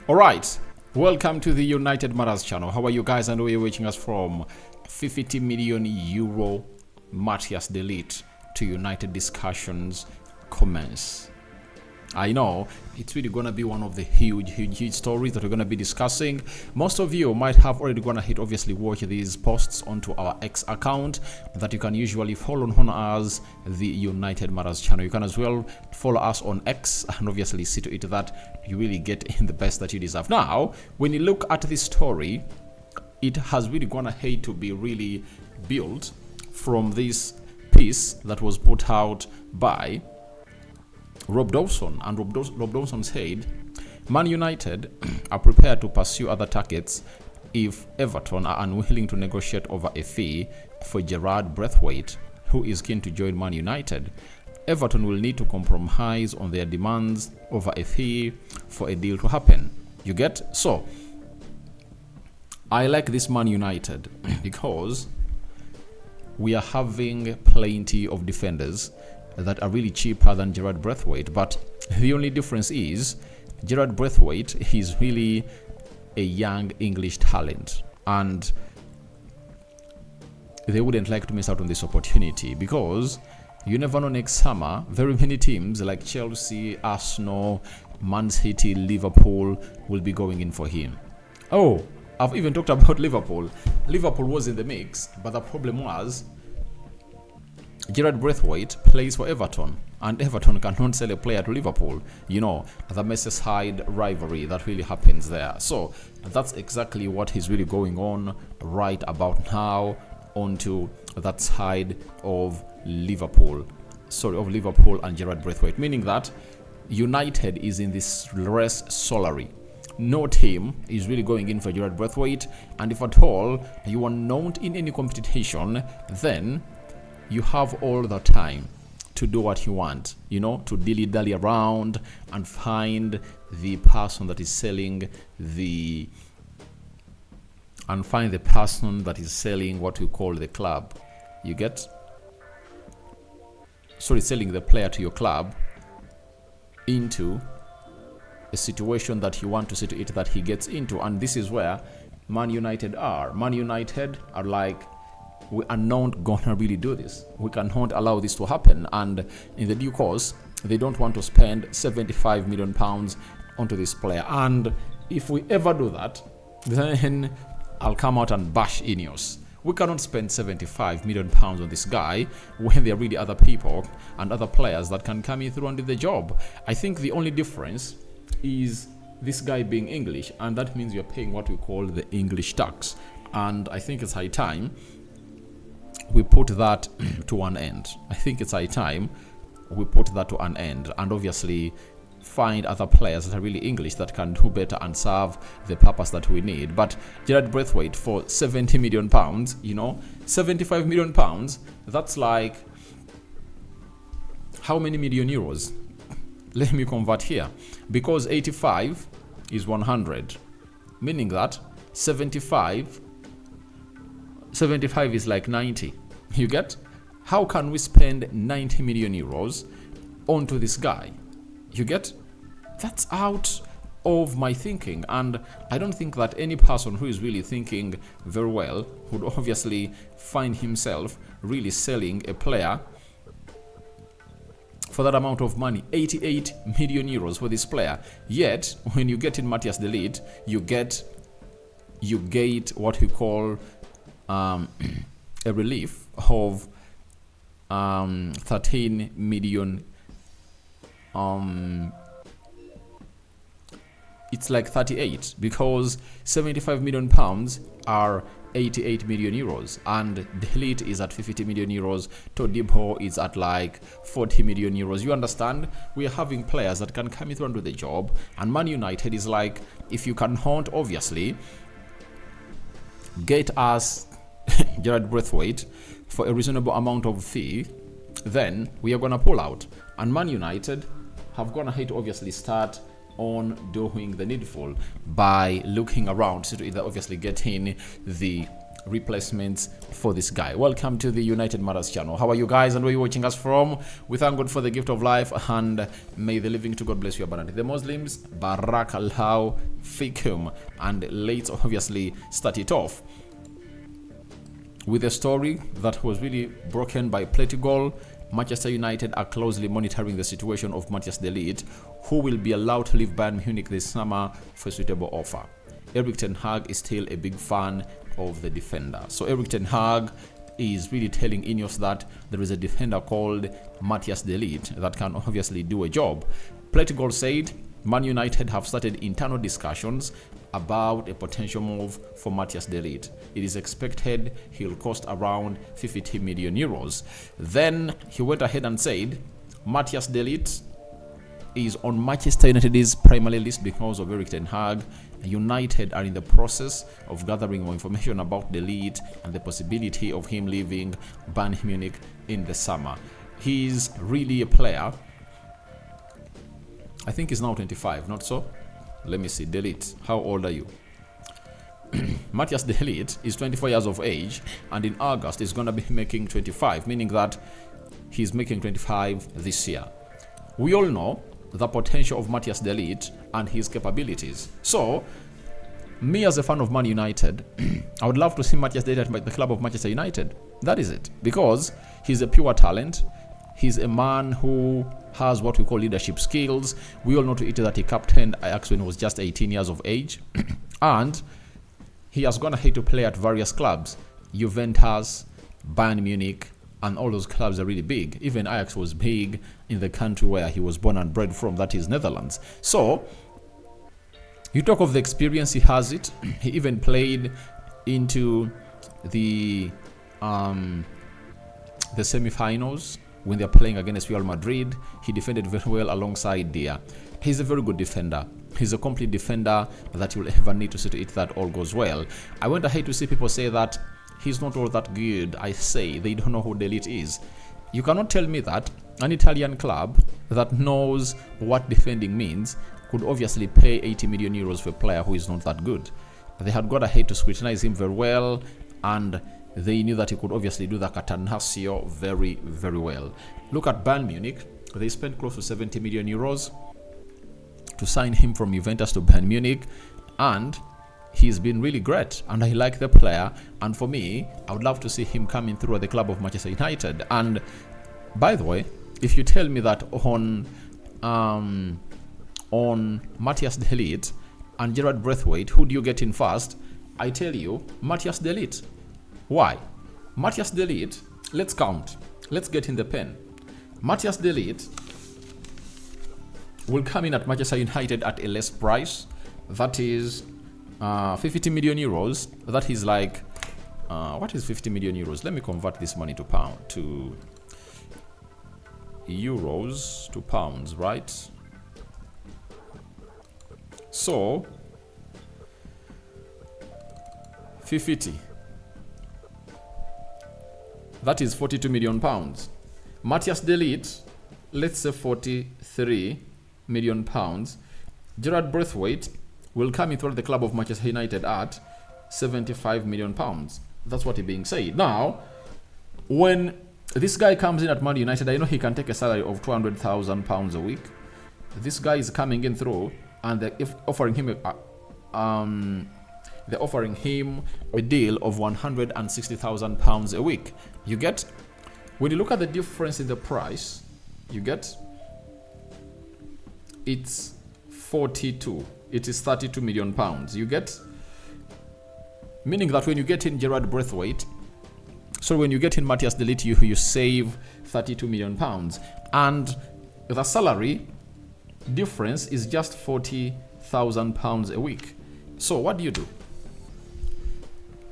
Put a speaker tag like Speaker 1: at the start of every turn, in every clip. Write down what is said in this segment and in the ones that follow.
Speaker 1: Alright, welcome to the United Matters channel. How are you guys, and where you're watching us from? 50 million euro Matthijs de Ligt to United discussions commence. I know it's really gonna be one of the huge stories that we're gonna be discussing. Most of you might have already gonna hit obviously watch these posts onto our X account that you can usually follow on as the United Matters channel. You can as well follow us on X and obviously see to it that you really get in the best that you deserve. Now, when you look at this story, it has really gonna hate to be really built from this piece that was put out by Rob Dawson, and Rob Dawson said, Man United are prepared to pursue other targets if Everton are unwilling to negotiate over a fee for Jarrad Branthwaite, who is keen to join Man United. Everton will need to compromise on their demands over a fee for a deal to happen. You get? So, I like this Man United because we are having plenty of defenders that are really cheaper than Jarrad Branthwaite, but the only difference is Jarrad Branthwaite is really a young English talent, and they wouldn't like to miss out on this opportunity because you never know, next summer very many teams like Chelsea, Arsenal, Man City, Liverpool will be going in for him. Oh, I've even talked about Liverpool. Liverpool was in the mix, but the problem was Jarrad Branthwaite plays for Everton, and Everton cannot sell a player to Liverpool. You know, the Merseyside rivalry that really happens there. So that's exactly what is really going on right about now onto that side of Liverpool. Of Liverpool and Jarrad Branthwaite, meaning that United is in this res solari. No team is really going in for Jarrad Branthwaite, and if at all you are not in any competition, then you have all the time to do what you want, you know, to dilly-dally around and find the person that is selling what we call the club. You get? Sorry, selling the player to your club into a situation that you want to see to it that he gets into. And this is where Man United are. Man United are like, we are not gonna really do this. We cannot allow this to happen. And in the due course, they don't want to spend 75 million pounds onto this player. And if we ever do that, then I'll come out and bash Ineos. We cannot spend 75 million pounds on this guy when there are really other people and other players that can come in through and do the job. I think the only difference is this guy being English, and that means you're paying what we call the English tax. And I think it's high time we put that to an end. I think it's high time we put that to an end, and obviously find other players that are really English that can do better and serve the purpose that we need. But Jarrad Branthwaite for 70 million pounds, you know, 75 million pounds, that's like how many million euros? Let me convert here, because 85 is 100, meaning that 75 is like 90. You get? How can we spend 90 million euros onto this guy? You get? That's out of my thinking, and I don't think that any person who is really thinking very well would obviously find himself really selling a player for that amount of money. 88 million euros for this player. Yet when you get in Matthijs de Ligt, you get what we call a relief of 13 million. It's like 38, because 75 million pounds are 88 million euros, and De Ligt is at 50 million euros. Todibo is at like 40 million euros. You understand? We are having players that can come in through and do the job, and Man United is like, if you can't obviously get us Jarrad Branthwaite for a reasonable amount of fee, then we are gonna pull out. And Man United have gonna hate to obviously start on doing the needful by looking around to either obviously getting the replacements for this guy. Welcome to the United Matters channel. How are you guys and where are you watching us from? We thank God for the gift of life and may the living to God bless you abundantly. The Muslims, Barak Allah Fikum, and let's obviously start it off with a story that was really broken by Portugal. Manchester United are closely monitoring the situation of Matthijs de Ligt, who will be allowed to leave Bayern Munich this summer for a suitable offer. Erik ten Hag is still a big fan of the defender. So Erik ten Hag is really telling Ineos that there is a defender called Matthijs de Ligt that can obviously do a job. Portugal said Man United have started internal discussions about a potential move for Matthijs de Ligt. It is expected he'll cost around 50 million euros. Then he went ahead and said Matthijs de Ligt is on Manchester United's primary list because of Erik ten Hag. United are in the process of gathering more information about de Ligt and the possibility of him leaving Bayern Munich in the summer. He's really a player. I think he's now 25, not so? Let me see. De Ligt, how old are you? Matthijs de Ligt is 24 years of age, and in August he's going to be making 25, meaning that he's making 25 this year. We all know the potential of Matthijs de Ligt and his capabilities. So, me as a fan of Man United, I would love to see Matthijs de Ligt at the club of Manchester United. That is it. Because he's a pure talent. He's a man who has what we call leadership skills. We all know to it that he captained Ajax when he was just 18 years of age. And he has gone ahead to play at various clubs. Juventus, Bayern Munich, and all those clubs are really big. Even Ajax was big in the country where he was born and bred from, that is Netherlands. So, you talk of the experience, he has it. He even played into the semi-finals when they're playing against Real Madrid. He defended very well alongside Dia. He's a very good defender. He's a complete defender that you'll ever need to see to it that all goes well. I went ahead to see people say that he's not all that good. I say they don't know who de Ligt is. You cannot tell me that an Italian club that knows what defending means could obviously pay 80 million euros for a player who is not that good. They had got ahead to scrutinize him very well, and they knew that he could obviously do the Catenaccio very, very well. Look at Bayern Munich. They spent close to 70 million euros to sign him from Juventus to Bayern Munich, and he's been really great, and I like the player. And for me, I would love to see him coming through at the club of Manchester United. And by the way, if you tell me that on Matthijs de Ligt and Jarrad Branthwaite, who do you get in first? I tell you, Matthijs de Ligt. Why? Matthijs de Ligt, let's count. Let's get in the pen. Matthijs de Ligt will come in at Manchester United at a less price. That is 50 million euros. That is like, what is 50 million euros? Let me convert this money to euros to pounds, right? So 50, that is 42 million pounds. Matthijs de Ligt, let's say 43 million pounds. Jarrad Branthwaite will come into the club of Manchester United at 75 million pounds. That's what is being said. Now, when this guy comes in at Man United, I know he can take a salary of 200,000 pounds a week. This guy is coming in through, and they're offering him a deal of 160,000 pounds a week. You get, when you look at the difference in the price, you get, it's 42. It is 32 million pounds. You get, meaning that when you get in Jarrad Branthwaite, so when you get in Matthijs de Ligt, you save 32 million pounds, and the salary difference is just 40,000 pounds a week. So what do you do?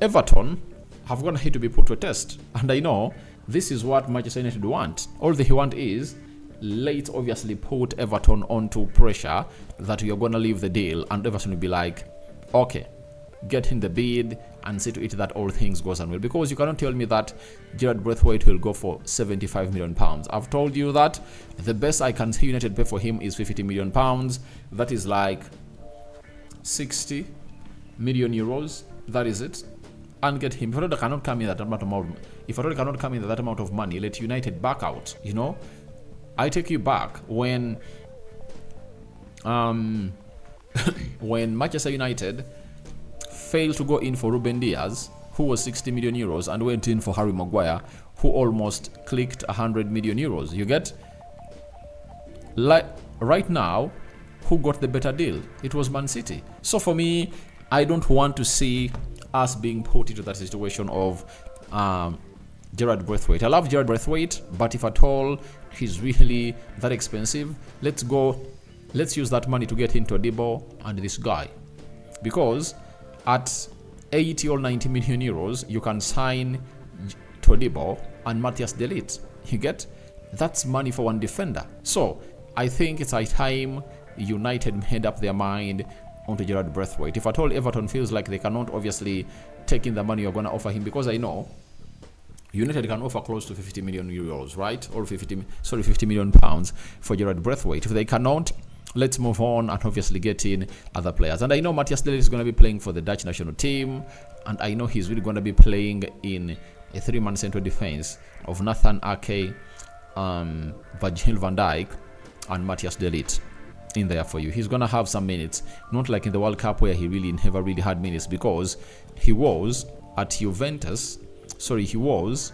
Speaker 1: Everton have gone ahead to be put to a test, and I know this is what Manchester United want. All they want is, let's obviously put Everton onto pressure that we are going to leave the deal, and Everton will be like, okay, get in the bid and see to it that all things goes on well. Because you cannot tell me that Jarrad Branthwaite will go for 75 million pounds. I've told you that the best I can see United pay for him is 50 million pounds. That is like 60 million euros. That is it. and get him. If Arteta cannot come in that amount of money, if Arteta cannot come in that amount of money, let United back out. You know, I take you back when when Manchester United failed to go in for Ruben Diaz, who was 60 million euros, and went in for Harry Maguire, who almost clicked 100 million euros. You get? Like right now, who got the better deal? It was Man City. So for me, I don't want to see us being put into that situation of Jarrad Branthwaite. I love Jarrad Branthwaite, but if at all he's really that expensive, let's use that money to get into Todibo and this guy, because at 80 or 90 million euros you can sign Todibo and Matthijs de Ligt. You get? That's money for one defender. So I think it's a time United made up their mind onto Jarrad Branthwaite. If at all Everton feels like they cannot obviously take in the money you're going to offer him, because I know United can offer close to 50 million euros, right? Or 50 million pounds for Jarrad Branthwaite. If they cannot, let's move on and obviously get in other players. And I know Matthijs de Ligt is going to be playing for the Dutch national team, and I know he's really going to be playing in a 3-man central defense of Nathan Ake, Virgil van Dijk, and Matthijs de Ligt in there for you. He's going to have some minutes, not like in the World Cup where he really never really had minutes, because he was at Juventus. He was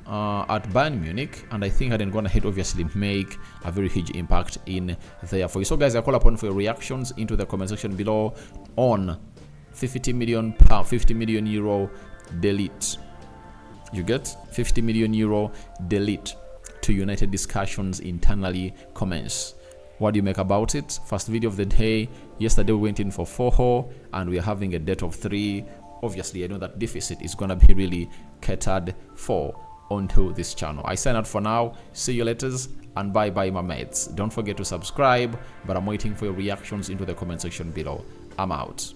Speaker 1: at Bayern Munich, and I think I didn't go ahead obviously make a very huge impact in there for you. So guys, I call upon for your reactions into the comment section below on 50 million euro de Ligt. You get? 50 million euro de Ligt to United discussions internally commence. What do you make about it? First video of the day. Yesterday we went in for 4-0 and we're having a debt of 3. Obviously I know that deficit is going to be really catered for onto this channel. I sign out for now. See you later and bye bye my mates. Don't forget to subscribe, but I'm waiting for your reactions into the comment section below. I'm out.